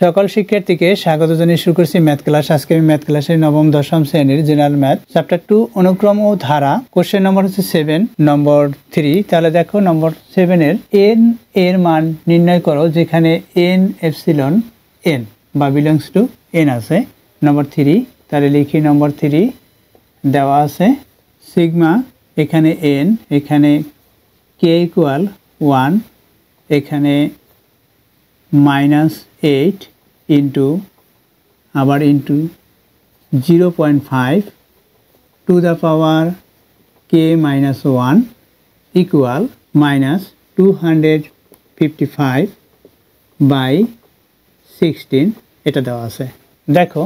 সকল শিক্ষার্থীকে স্বাগত জানিয়ে শুরু করছি ম্যাথ ক্লাস। আজকে আমি ম্যাথ ক্লাসের নবম দশম শ্রেণীর জেনারেল ম্যাথ চ্যাপ্টার 2 অনুক্রম ও ধারা, কোশ্চেন নম্বর হচ্ছে 7 নম্বর 3। তাহলে দেখো নম্বর 7 এর n এর মান নির্ণয় করো যেখানে n এপসিলন n বা বিলংস টু n আছে। নম্বর 3, তাহলে লিখি নম্বর 3 দেওয়া আছে সিগমা, এখানে n, এখানে k ইকুয়াল 1, এখানে -8 ইন্টু আবার into 0.5 to the power k minus 1 equal -255 by 16 এটা দেওয়া আছে। দেখো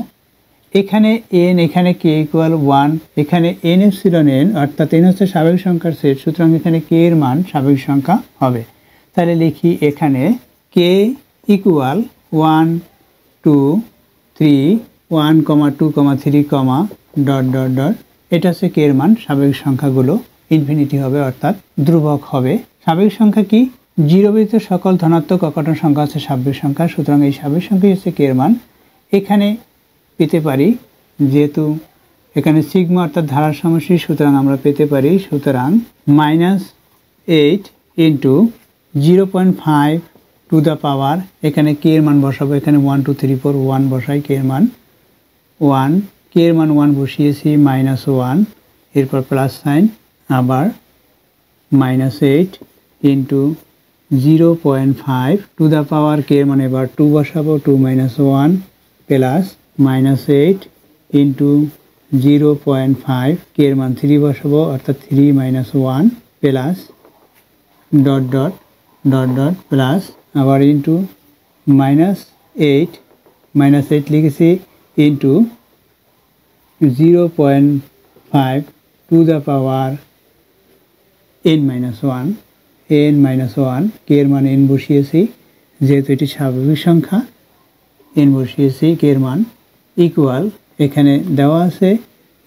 এখানে n, এখানে k ইকুয়াল 1, এখানে n এপসিলন n অর্থাৎ n হচ্ছে স্বাভাবিক সংখ্যার সেট, সুতরাং এখানে k এর মান স্বাভাবিক সংখ্যা হবে। তাহলে লিখি এখানে k equal 1 2 3 1 2 3 dot dot dot, এটা হচ্ছে k এর মান। স্বাভাবিক সংখ্যাগুলো ইনফিনিটি হবে অর্থাৎ ধ্রুবক হবে। স্বাভাবিক সংখ্যা কি? 0 ব্যতীত সকল ধনাত্মক অকাটন সংখ্যা হচ্ছে স্বাভাবিক সংখ্যা, সুতরাং এই স্বাভাবিক সংখ্যাই হচ্ছে k এর মান। এখানে পেতে পারি যেহেতু এখানে সিগমা অর্থাৎ ধারার সমষ্টি, সুতরাং আমরা পেতে পারি, সুতরাং -8 ইন্টু 0.5 টু দ্য পাওয়ার, এখানে k এর মান বসাবো, এখানে 1 2 3 4 1 বসাই, k এর মান 1, k এর মান 1 বসিয়েছি, -1, এরপর প্লাস সাইন, আবার -8 into 0.5 to the power, k এর মান এবার 2 বসাবো, 2 1 প্লাস -8 ইন্টু 0.5, k এর মান 3 বসাবো অর্থাৎ 3 1 plus dot dot dot dot plus আবার ইন্টু -8 লিখেছি into 0.5 to the power n-1, k এর মান n বসিয়েছি, যেহেতু এটি স্বাভাবিক সংখ্যা n বসিয়েছি, k এর মান ইকুয়াল এখানে দেওয়া আছে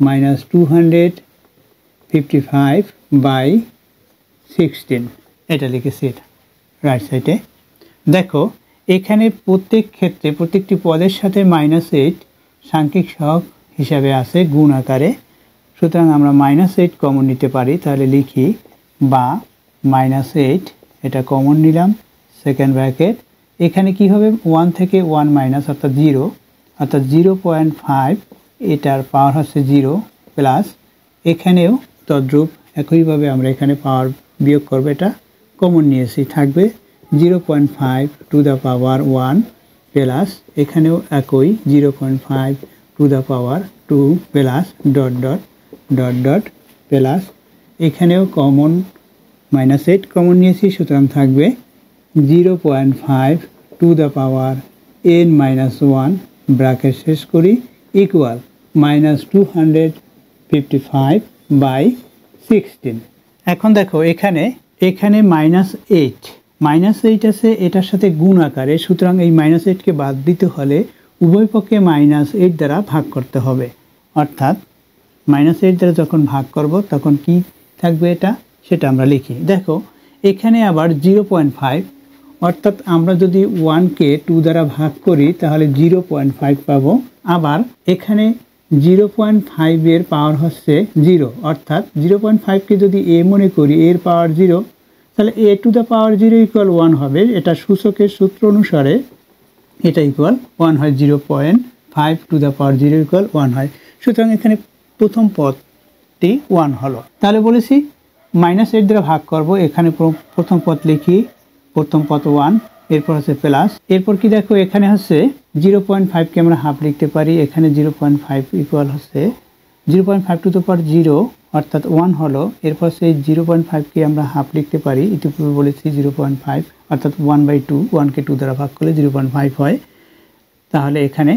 -255 বাই 16, এটা লিখেছি এটা রাইট সাইডে। দেখো এখানে প্রত্যেক ক্ষেত্রে প্রত্যেকটি পদের সাথে -8 সাংখ্যিক সহগ হিসাবে আছে গুণ আকারে, সুতরাং আমরা -8 কমন নিতে পারি। তাহলে লিখি বা -8 এটা কমন নিলাম, সেকেন্ড ব্র্যাকেট, এখানে কি হবে 1 থেকে 1 মাইনাস অর্থাৎ 0, অর্থাৎ 0.5 এটার পাওয়ার হচ্ছে 0 প্লাস এখানেও তদ্রূপ একইভাবে আমরা এখানে পাওয়ার বিয়োগ করবো, এটা কমন নিয়েছি, থাকবে 0.5 টু দ্য পাওয়ার 1 প্লাস এখানেও একই 0.5 to the power 2 plus dot dot dot dot plus এখানেও কমন -8 কমন নিয়েছি, সুতরাং থাকবে 0.5 to the power n-1 bracket শেষ করি ইকুয়াল -255 বাই 16। এখন দেখো এখানে -8 আছে এটার সাথে গুণ আকারে, সুতরাং এই -8কে বাদ দিতে হলে উভয় পক্ষে -8 দ্বারা ভাগ করতে হবে, অর্থাৎ -8 দ্বারা যখন ভাগ করব তখন কি থাকবে এটা, সেটা আমরা লিখি। দেখো এখানে আবার 0.5, অর্থাৎ আমরা যদি 1কে 2 দ্বারা ভাগ করি তাহলে 0.5 পাবো। আবার এখানে 0.5 এর পাওয়ার হচ্ছে 0, অর্থাৎ 0.5কে যদি a মনে করি, এর পাওয়ার 0, তাহলে a two the power 0 equal 1 হবে। এটা সূচকের সূত্র অনুসারে এটা ইকুয়াল 1 হয়, 0.5 টু দ্য পাওয়ার 0 ইকুয়াল 1 হয়, সুতরাং এখানে প্রথম পদটি 1 হলো। তাহলে বলেছি -8 দ্বারা ভাগ করব, এখানে প্রথম পদ লিখি, প্রথম পদ 1, এরপর হচ্ছে প্লাস, এরপর কি দেখো এখানে হচ্ছে 0.5কে আমরা হাফ লিখতে পারি, এখানে 0.5 ইকুয়াল হচ্ছে 0.5 টু দ্য পাওয়ার 0 অর্থাৎ 1 হলো, এরপর সেই 0.5কে আমরা হাফ লিখতে পারি, ইতিপূর্বে বলেছি 0.5 অর্থাৎ 1/2, 1কে 2 দ্বারা ভাগ করলে 0.5 হয়। তাহলে এখানে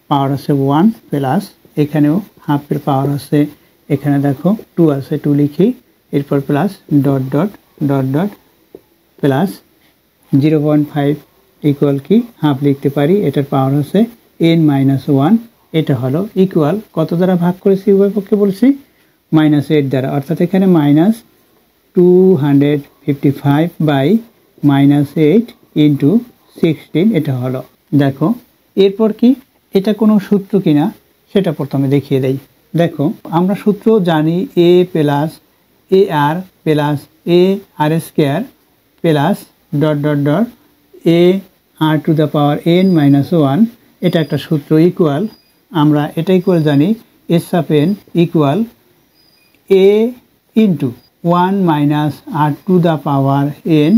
পাওয়ার আছে 1 প্লাস এখানেও হাফের পাওয়ার আছে, এখানে দেখো 2 আছে, 2 লিখি, এরপর plus dot dot dot dot plus 0.5 equal কি হাফ লিখতে পারি, এটার পাওয়ার হচ্ছে n-1, এটা হলো ইকুয়াল কত দ্বারা ভাগ করেছি উভয় পক্ষে বলছি -8 দ্বারা, অর্থাৎ এখানে -255 বাই -8 ইন্টু 16 এটা হলো। দেখো এরপর কি এটা কোনো সূত্র কিনা সেটা প্রথমে দেখিয়ে দেই। দেখো আমরা সূত্র জানি A plus A R plus A R square plus dot dot dot A R to the power N minus one, এটা একটা সূত্র ইকুয়াল, আমরা এটা ইকুয়াল জানি S of N equal A into one minus R to the power N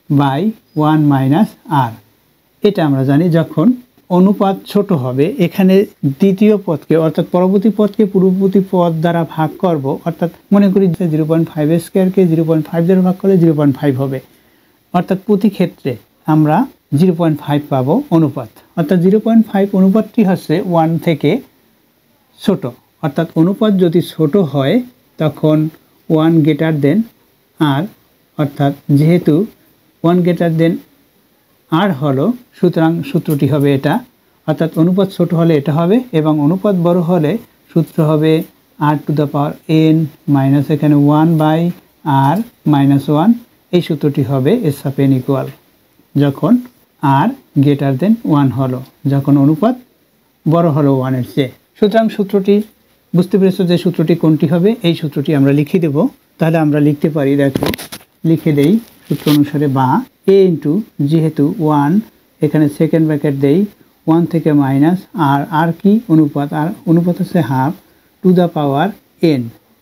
by one minus R. এটা আমরা জানি যখন অনুপাত ছোট হবে এখানে দ্বিতীয় পদকে অর্থাৎ পরবর্তী পদকে পূর্ববর্তী পদ দ্বারা ভাগ করব, অর্থাৎ মনে করি যে 0.5 স্কোয়ারকে 0.5 দ্বারা ভাগ করলে 0.5 হবে, অর্থাৎ প্রতি ক্ষেত্রে আমরা 0.5 পাবো অনুপাত, অর্থাৎ 0.5 অনুপাতটি হচ্ছে 1 থেকে ছোট, অর্থাৎ অনুপাত যদি ছোট হয় তখন 1 গ্রেটার দেন আর, অর্থাৎ যেহেতু 1 গ্রেটার দেন আর হলো সুতরাং সূত্রটি হবে এটা, অর্থাৎ অনুপাত ছোট হলে এটা হবে এবং অনুপাত বড় হলে সূত্র হবে R to the power N minus এখানে 1 বাই আর মাইনাস 1। এই সূত্রটি হবে এস অফ এন ইকুয়াল যখন আর গ্রেটার দেন 1 হলো, যখন অনুপাত বড় হলো 1-এর চেয়ে। সুতরাং সূত্রটি বুঝতে পেরেছো যে সূত্রটি কোনটি হবে, এই সূত্রটি আমরা লিখে দেব। তাহলে আমরা লিখতে পারি, দেখো লিখে দেই সূত্র অনুসারে, বা এ ইন্টু যেহেতু 1 এখানে সেকেন্ড ব্র্যাকেট দেই 1 থেকে মাইনাস আর কি অনুপাত, আর অনুপাত হচ্ছে half to the power N,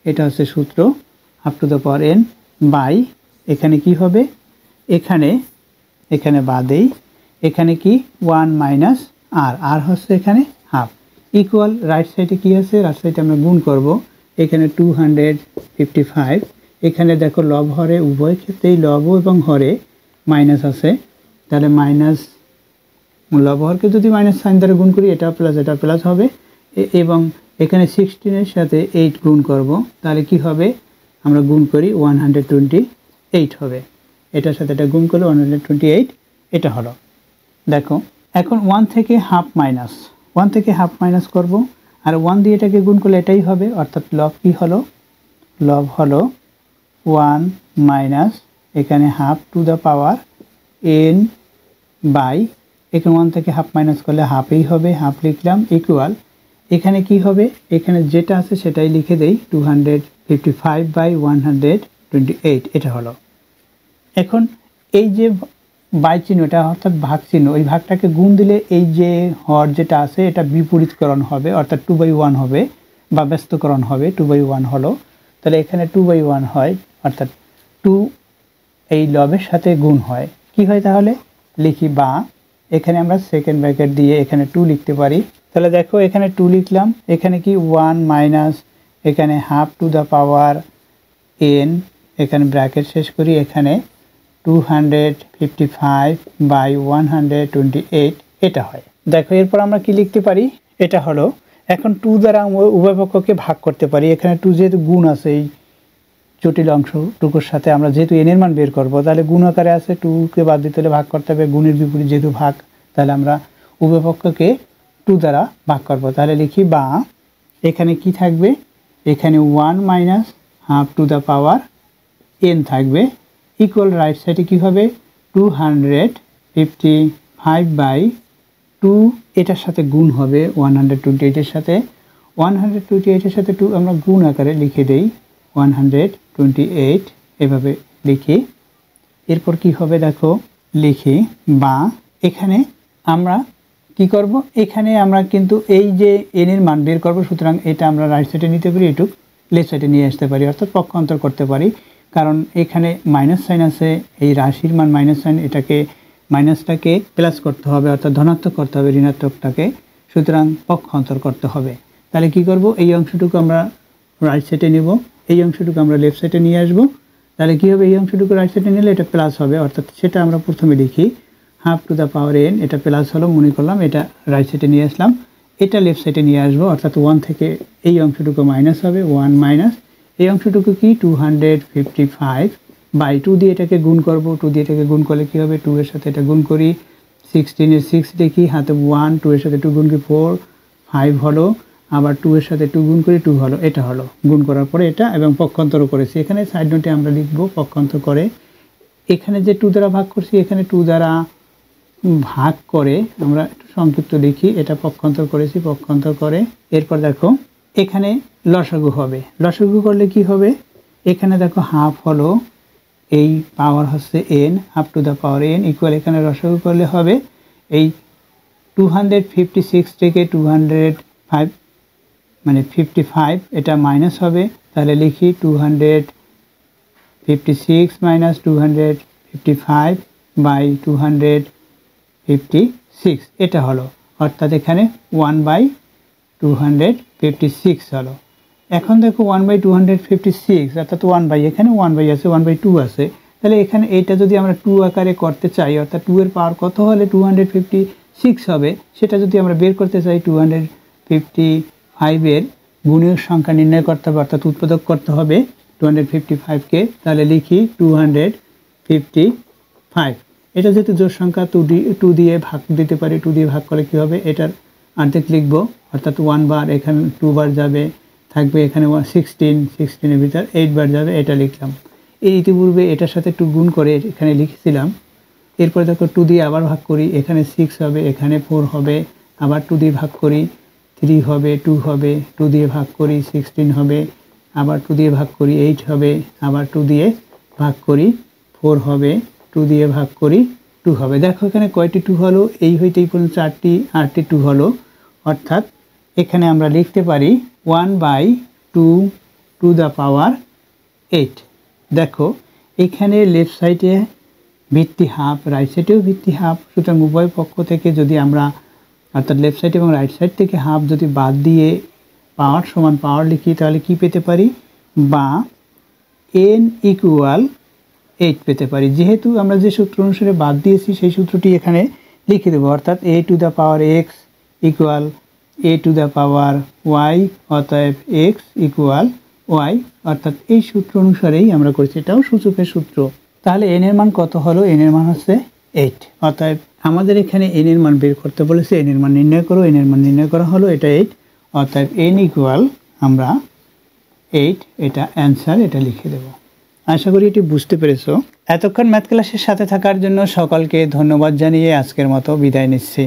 এটা হচ্ছে সূত্র half to the power N by এখানে কি হবে এখানে বাদেই এখানে কি 1 মাইনাস আর হচ্ছে এখানে হাফ ইকুয়াল রাইট সাইডে কি আছে, রাইট সাইডে আমরা গুণ করব, এখানে 255, এখানে দেখো লব হরে উভয় ক্ষেত্রেই লব এবং হরে মাইনাস আছে, তাহলে মাইনাস লব হরকে যদি মাইনাস সাইন দ্বারা গুণ করি এটা প্লাস হবে, এবং এখানে 16-এর সাথে 8 গুণ করব, তাহলে কি হবে আমরা গুণ করি 128 হবে, এটার সাথে এটা গুণ করলে 128 এটা হলো। দেখো এখন 1 থেকে হাফ মাইনাস করব, আর 1 দিয়ে এটাকে গুণ করলে এটাই হবে, অর্থাৎ লব কি হলো, লব হলো 1 মাইনাস এখানে half to the power N by এখানে 1 থেকে হাফ মাইনাস করলে হাফই হবে, হাফ লিখলাম ইকুয়াল এখানে কি হবে, এখানে যেটা আছে সেটাই লিখে দেই 255 বাই 128 এটা হলো। এখন এই যে বাই চিহ্নটা অর্থাৎ ভাগ চিহ্ন, ওই ভাগটাকে গুণ দিলে এই যে হর যেটা আছে এটা বিপরীতকরণ হবে, অর্থাৎ 2/1 হবে বা ব্যস্তকরণ হবে, 2/1 হলো, তাহলে এখানে 2/1 হয়, অর্থাৎ 2 এই লবের সাথে গুণ হয়, কি হয় তাহলে লিখি, বা এখানে আমরা সেকেন্ড ব্র্যাকেট দিয়ে এখানে 2 লিখতে পারি, তাহলে দেখো এখানে 2 লিখলাম, এখানে কি 1 মাইনাস এখানে half to the power N, এখানে ব্র্যাকেট শেষ করি, এখানে 255 বাই 128 এটা হয়। দেখো এরপর আমরা কি লিখতে পারি, এটা হলো এখন 2 দ্বারা উভয় পক্ষকে ভাগ করতে পারি, এখানে 2 যেহেতু গুণ আছে এই জটিল অংশটুকুর সাথে, আমরা যেহেতু এন এর মান বের করবো তাহলে গুণ আকারে আছে, 2কে বাদ দিতে হলে ভাগ করতে হবে, গুণের বিপরীত যেহেতু ভাগ, তাহলে আমরা উভয় পক্ষকে 2 দ্বারা ভাগ করবো, তাহলে লিখি, বা এখানে কি থাকবে, এখানে 1 minus half to the power N থাকবে ইকুয়াল রাইট সাইডে কী হবে 255 বাই 2, এটার সাথে গুণ হবে 128-এর সাথে, 128-এর সাথে 2 আমরা গুণ আকারে লিখে দেই 128 এভাবে লিখি। এরপর কি হবে দেখো লিখি, বা এখানে আমরা কি করব, এখানে আমরা কিন্তু এই যে এন এর মান বের করব, সুতরাং এটা আমরা রাইট সাইডে নিতে পারি, এটুক লেফট সাইডে নিয়ে আসতে পারি, অর্থাৎ পক্ষান্তর করতে পারি, কারণ এখানে মাইনাস সাইন আছে, এই রাশির মান মাইনাস সাইন, এটাকে মাইনাসটাকে প্লাস করতে হবে, অর্থাৎ ধনাত্মক করতে হবে ঋণাত্মকটাকে, সুতরাং পক্ষান্তর করতে হবে। তাহলে কি করব, এই অংশটুকু আমরা রাইট সাইডে নেব, এই অংশটুকু আমরা লেফট সাইডে নিয়ে আসব, তাহলে কী হবে, এই অংশটুকু রাইট সাইডে নিলে এটা প্লাস হবে, অর্থাৎ সেটা আমরা প্রথমে লিখি half to the power N, এটা প্লাস হলো মনে করলাম, এটা রাইট সাইডে নিয়ে আসলাম, এটা লেফট সাইডে নিয়ে আসবো, অর্থাৎ 1 থেকে এই অংশটুকু মাইনাস হবে, 1 মাইনাস এই অংশটুকু কি 255 বাই 2 দিয়ে এটাকে গুণ করব, 2 দিয়ে এটাকে গুণ করলে কী হবে, 2 এর সাথে এটা গুণ করি, 16-এর 6 দেখি হাতে 1, 2 এর সাথে 2 গুণ করি 4, 5 হলো, আবার 2 এর সাথে 2 গুণ করি 2 হলো, এটা হলো গুণ করার পরে এটা, এবং পক্ষান্তরও করেছি, এখানে সাইড নোটে আমরা লিখব পক্ষান্তর করে, এখানে যে 2 দ্বারা ভাগ করছি এখানে 2 দ্বারা ভাগ করে আমরা একটু সংক্ষিপ্ত লিখি, এটা পক্ষান্তর করেছি, পক্ষান্তর করে এরপর দেখো এখানে লসাগু হবে। লসাগু করলে কি হবে, এখানে দেখো হাফ হলো এই পাওয়ার হচ্ছে n, half to the power n equal, এখানে লসাগু করলে হবে এই 256 থেকে 205 মানে 55 এটা মাইনাস হবে, তাহলে লিখি 256 মাইনাস 255 বাই 256 এটা হলো, অর্থাৎ এখানে 1/256 হলো। এখন দেখো 1/256 অর্থাৎ 1 এখানে 1 আছে, 1/2 আছে, তাহলে এখানে এটা যদি আমরা 2 আকারে করতে চাই অর্থাৎ 2 এর পাওয়ার কত হলে 256 হবে সেটা যদি আমরা বের করতে চাই 255 এর গুণীয় সংখ্যা নির্ণয় করতে হবে অর্থাৎ উৎপাদক করতে হবে 255 কে, তাহলে লিখি 255। এটা যেহেতু জোড় সংখ্যা 2 দিয়ে ভাগ দিতে পারি, 2 দিয়ে ভাগ করলে কী হবে, এটার অর্ধেক লিখব অর্থাৎ 1 বার, এখানে 2 বার যাবে, থাকবে এখানে 16 ভিতর 8 বার যাবে, এটা লিখলাম। এই ইতিপূর্বে এটার সাথে 2 গুণ করে এখানে লিখেছিলাম। এরপর দেখো 2 দিয়ে আবার ভাগ করি, এখানে 6 হবে, এখানে 4 হবে, আবার 2 দিয়ে ভাগ করি 3 হবে, 2 হবে, 2 দিয়ে ভাগ করি 16 হবে, আবার 2 দিয়ে ভাগ করি 8 হবে, আবার 2 দিয়ে ভাগ করি 4 হবে, 2 দিয়ে ভাগ করি 2 হবে। দেখো এখানে কয়টি 2 হলো, এই হইতেই পর্যন্ত 4টি 8টি 2 হলো, অর্থাৎ এখানে আমরা লিখতে পারি 1/2 টু দ্য পাওয়ার 8। দেখো এখানে লেফট সাইডে ভিত্তি হাফ, রাইট সাইডেও ভিত্তি হাফ, সুতরাং উভয় পক্ষ থেকে যদি আমরা অর্থাৎ লেফট সাইড এবং রাইট সাইড থেকে হাফ যদি বাদ দিয়ে পাওয়ার সমান পাওয়ার লিখি তাহলে কি পেতে পারি, বা n ইকুয়াল 8 পেতে পারি। যেহেতু আমরা যে সূত্র অনুসারে বাদ দিয়েছি সেই সূত্রটি এখানে লিখে দেবো, অর্থাৎ a two the power x equal a two the power y, অতএব x ইকুয়াল y, অর্থাৎ এই সূত্র অনুসারেই আমরা করেছি, এটাও সূচকের সূত্র। তাহলে n এর মান কত হলো, n এর মান হচ্ছে 8, অতএব আমাদের এখানে n এর মান বের করতে বলেছে, n এর মান নির্ণয় করো, n এর মান নির্ণয় করা হলো এটা 8, অতএব n ইকুয়াল আমরা 8, এটা অ্যান্সার, এটা লিখে দেব। আশা করি এটি বুঝতে পেরেছো। এতক্ষণ ম্যাথ ক্লাসের সাথে থাকার জন্য সকলকে ধন্যবাদ জানিয়ে আজকের মতো বিদায় নিচ্ছি।